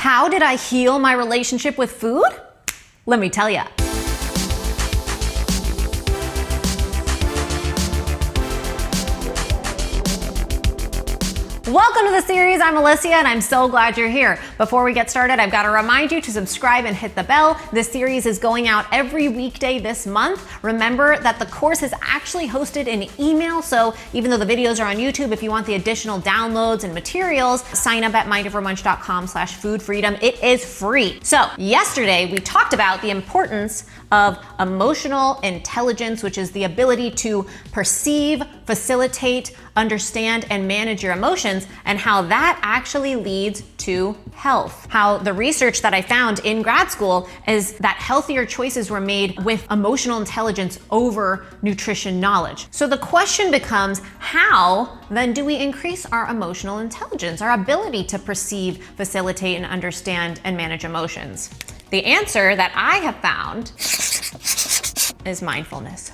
How did I heal my relationship with food? Let me tell you. Welcome to the series. I'm Alicia and I'm so glad you're here. Before we get started, I've got to remind you to subscribe and hit the bell. This series is going out every weekday this month. Remember that the course is actually hosted in email, so even though the videos are on YouTube, if you want the additional downloads and materials, sign up at mindovermunch.com/foodfreedom. It is free. So yesterday we talked about the importance of emotional intelligence, which is the ability to perceive, facilitate, understand, and manage your emotions, and how that actually leads to health. How the research that I found in grad school is that healthier choices were made with emotional intelligence over nutrition knowledge. So the question becomes, how then do we increase our emotional intelligence, our ability to perceive, facilitate, and understand and manage emotions? The answer that I have found is mindfulness.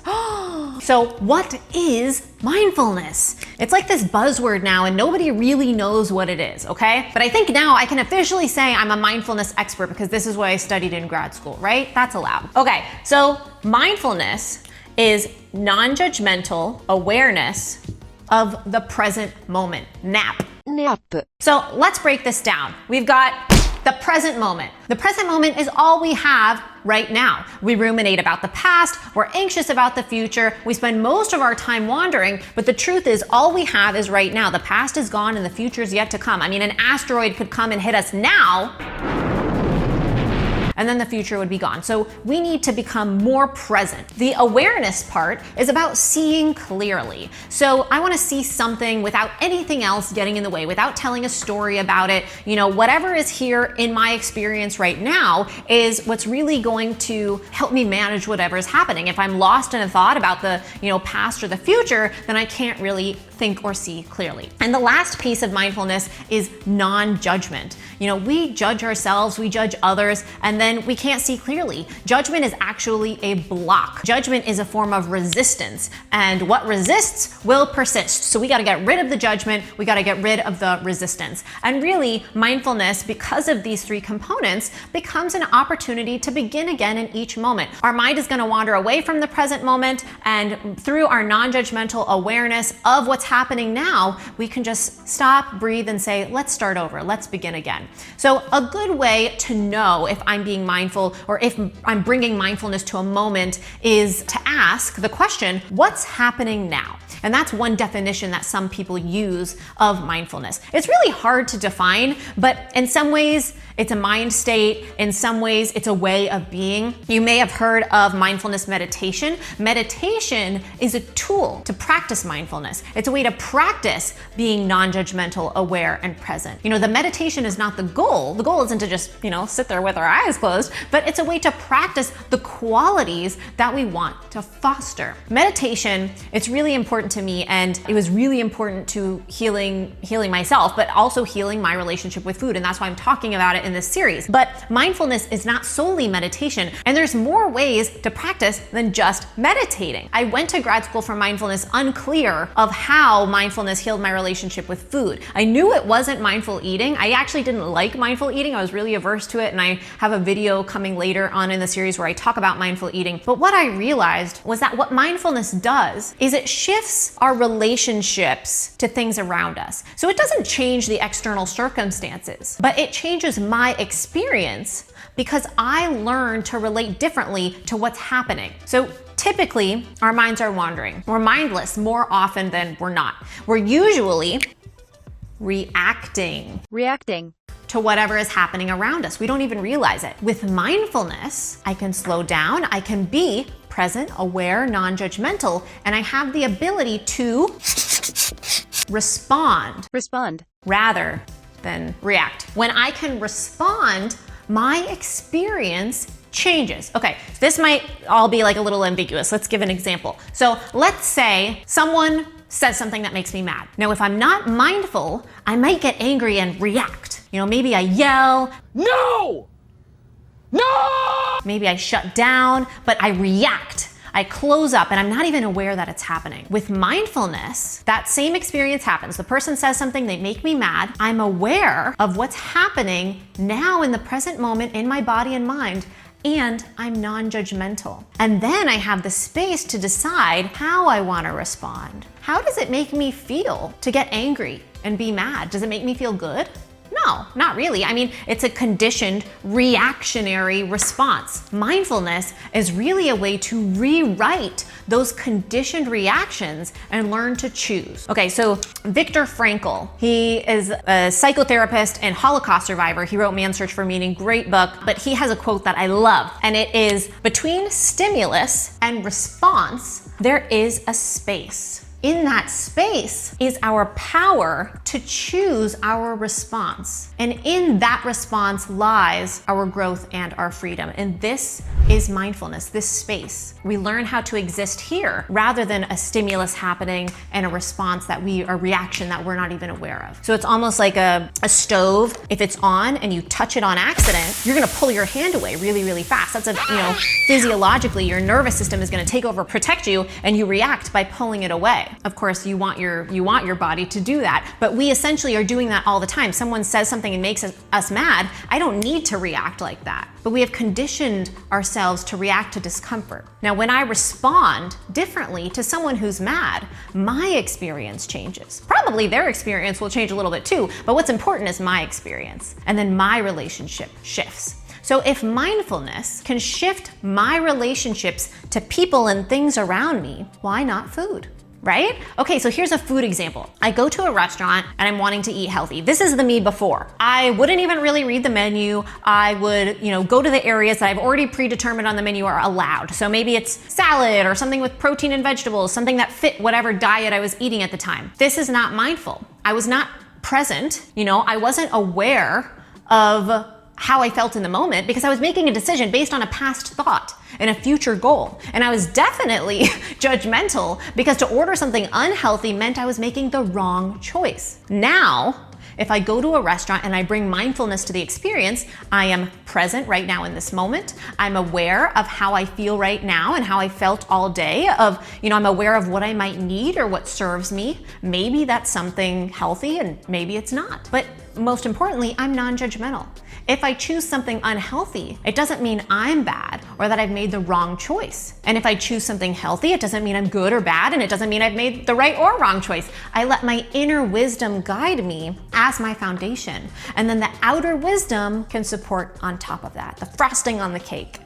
So what is mindfulness? It's like this buzzword now and nobody really knows what it is, okay? But I think now I can officially say I'm a mindfulness expert because this is what I studied in grad school, right? That's allowed. Okay, so mindfulness is non-judgmental awareness of the present moment. Nap. So let's break this down. We've got the present moment. The present moment is all we have right now. We ruminate about the past, we're anxious about the future, we spend most of our time wandering, but the truth is all we have is right now. The past is gone and the future is yet to come. I mean, an asteroid could come and hit us now, and then the future would be gone. So we need to become more present. The awareness part is about seeing clearly. So I want to see something without anything else getting in the way, without telling a story about it. You know, whatever is here in my experience right now is what's really going to help me manage whatever is happening. If I'm lost in a thought about the, past or the future, then I can't really think or see clearly. And the last piece of mindfulness is non-judgment. We judge ourselves, we judge others, and then we can't see clearly. Judgment is actually a block. Judgment is a form of resistance, and what resists will persist. So we got to get rid of the judgment, we got to get rid of the resistance. And really, mindfulness, because of these three components, becomes an opportunity to begin again in each moment. Our mind is going to wander away from the present moment, and through our non-judgmental awareness of what's happening now, we can just stop, breathe, and say, let's start over, let's begin again. So a good way to know if I'm being mindful or if I'm bringing mindfulness to a moment is to ask the question, what's happening now? And that's one definition that some people use of mindfulness. It's really hard to define, but in some ways it's a mind state. In some ways it's a way of being. You may have heard of mindfulness meditation. Meditation is a tool to practice mindfulness. It's a way to practice being non-judgmental, aware, and present. The meditation is not the goal. The goal isn't to just, sit there with our eyes closed, but it's a way to practice the qualities that we want to foster. Meditation, it's really important to me, and it was really important to healing myself, but also healing my relationship with food. And that's why I'm talking about it in this series. But mindfulness is not solely meditation, and there's more ways to practice than just meditating. I went to grad school for mindfulness unclear of how mindfulness healed my relationship with food. I knew it wasn't mindful eating. I actually didn't like mindful eating. I was really averse to it, and I have a video coming later on in the series where I talk about mindful eating. But what I realized was that what mindfulness does is it shifts our relationships to things around us. So it doesn't change the external circumstances, but it changes my experience because I learn to relate differently to what's happening. So typically, our minds are wandering. We're mindless more often than we're not. We're usually reacting to whatever is happening around us. We don't even realize it. With mindfulness, I can slow down, I can be present, aware, non-judgmental, and I have the ability to respond rather than react. When I can respond, my experience changes. Okay, this might all be like a little ambiguous. Let's give an example. So let's say someone says something that makes me mad. Now, if I'm not mindful, I might get angry and react. Maybe I yell, "No! No!" Maybe I shut down, but I react. I close up and I'm not even aware that it's happening. With mindfulness, that same experience happens. The person says something, they make me mad. I'm aware of what's happening now in the present moment in my body and mind, and I'm non-judgmental. And then I have the space to decide how I want to respond. How does it make me feel to get angry and be mad? Does it make me feel good? No, not really. I mean, it's a conditioned reactionary response. Mindfulness is really a way to rewrite those conditioned reactions and learn to choose. Okay, so Viktor Frankl, he is a psychotherapist and Holocaust survivor. He wrote Man's Search for Meaning, great book, but he has a quote that I love, and it is, between stimulus and response, there is a space. In that space is our power to choose our response. And in that response lies our growth and our freedom. And this is mindfulness, this space. We learn how to exist here rather than a stimulus happening and a response a reaction that we're not even aware of. So it's almost like a stove. If it's on and you touch it on accident, you're gonna pull your hand away really, really fast. That's physiologically, your nervous system is gonna take over, protect you, and you react by pulling it away. Of course, you want your body to do that, but we essentially are doing that all the time. Someone says something and makes us mad. I don't need to react like that, but we have conditioned ourselves to react to discomfort. Now, when I respond differently to someone who's mad, my experience changes. Probably their experience will change a little bit too, but what's important is my experience, and then my relationship shifts. So if mindfulness can shift my relationships to people and things around me, why not food? Right? Okay, so here's a food example. I go to a restaurant and I'm wanting to eat healthy. This is the me before. I wouldn't even really read the menu. I would, go to the areas that I've already predetermined on the menu are allowed. So maybe it's salad or something with protein and vegetables, something that fit whatever diet I was eating at the time. This is not mindful. I was not present. I wasn't aware of how I felt in the moment because I was making a decision based on a past thought and a future goal. And I was definitely judgmental because to order something unhealthy meant I was making the wrong choice. Now, if I go to a restaurant and I bring mindfulness to the experience, I am present right now in this moment. I'm aware of how I feel right now and how I felt all day I'm aware of what I might need or what serves me. Maybe that's something healthy and maybe it's not. But most importantly, I'm non-judgmental. If I choose something unhealthy, it doesn't mean I'm bad or that I've made the wrong choice. And if I choose something healthy, it doesn't mean I'm good or bad, and it doesn't mean I've made the right or wrong choice. I let my inner wisdom guide me as my foundation. And then the outer wisdom can support on top of that, the frosting on the cake.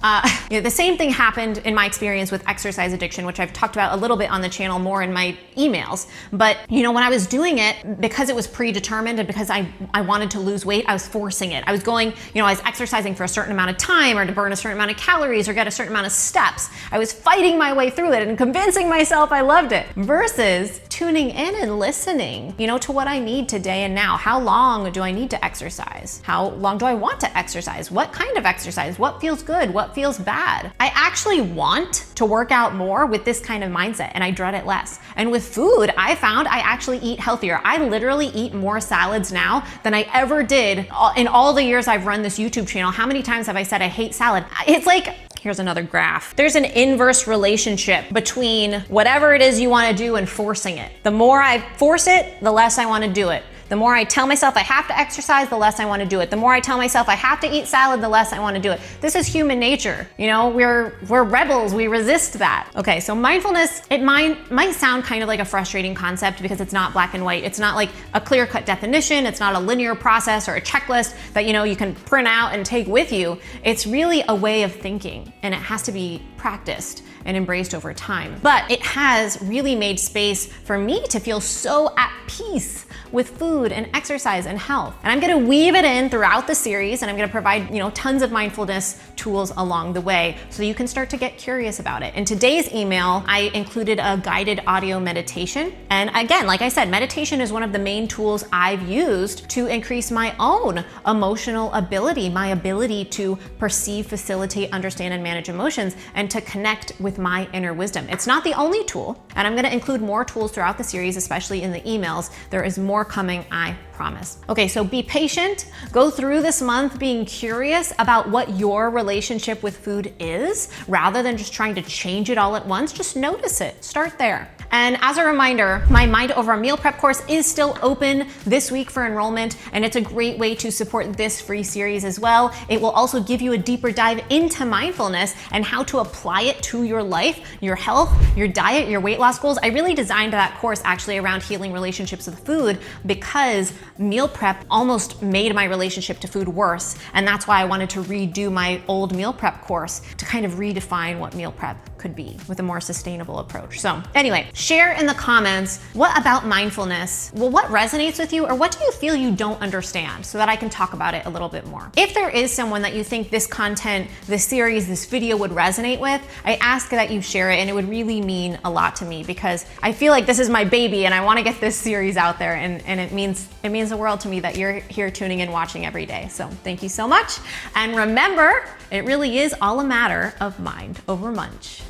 The same thing happened in my experience with exercise addiction, which I've talked about a little bit on the channel more in my emails. But when I was doing it, because it was predetermined and because I wanted to lose weight, I was forcing it. I was going, I was exercising for a certain amount of time or to burn a certain amount of calories or get a certain amount of steps. I was fighting my way through it and convincing myself I loved it versus tuning in and listening, to what I need today and now. How long do I need to exercise? How long do I want to exercise? What kind of exercise? What feels good? What feels bad? I actually want to work out more with this kind of mindset and I dread it less. And with food, I found I actually eat healthier. I literally eat more salads now than I ever did in all the years I've run this YouTube channel. How many times have I said I hate salad? It's like, here's another graph. There's an inverse relationship between whatever it is you want to do and forcing it. The more I force it, the less I want to do it. The more I tell myself I have to exercise, the less I want to do it. The more I tell myself I have to eat salad, the less I want to do it. This is human nature. We're rebels. We resist that. Okay, so mindfulness, it might sound kind of like a frustrating concept because it's not black and white. It's not like a clear-cut definition. It's not a linear process or a checklist that you can print out and take with you. It's really a way of thinking, and it has to be practiced and embraced over time. But it has really made space for me to feel so at peace with food and exercise and health. And I'm gonna weave it in throughout the series, and I'm gonna provide tons of mindfulness tools along the way so you can start to get curious about it. In today's email, I included a guided audio meditation. And again, like I said, meditation is one of the main tools I've used to increase my own emotional ability, my ability to perceive, facilitate, understand, and manage emotions, and and to connect with my inner wisdom. It's not the only tool, and I'm gonna include more tools throughout the series, especially in the emails. There is more coming, I promise. Okay, so be patient. Go through this month being curious about what your relationship with food is, rather than just trying to change it all at once. Just notice it. Start there. And as a reminder, my Mind Over Meal Prep course is still open this week for enrollment, and it's a great way to support this free series as well. It will also give you a deeper dive into mindfulness and how to apply it to your life, your health, your diet, your weight loss goals. I really designed that course actually around healing relationships with food, because meal prep almost made my relationship to food worse. And that's why I wanted to redo my old meal prep course to kind of redefine what meal prep could be with a more sustainable approach. So anyway, share in the comments, what about mindfulness? Well, what resonates with you, or what do you feel you don't understand, so that I can talk about it a little bit more. If there is someone that you think this content, this series, this video would resonate with, I ask that you share it, and it would really mean a lot to me, because I feel like this is my baby and I want to get this series out there, and it means the world to me that you're here tuning in, watching every day. So thank you so much. And remember, it really is all a matter of mind over munch.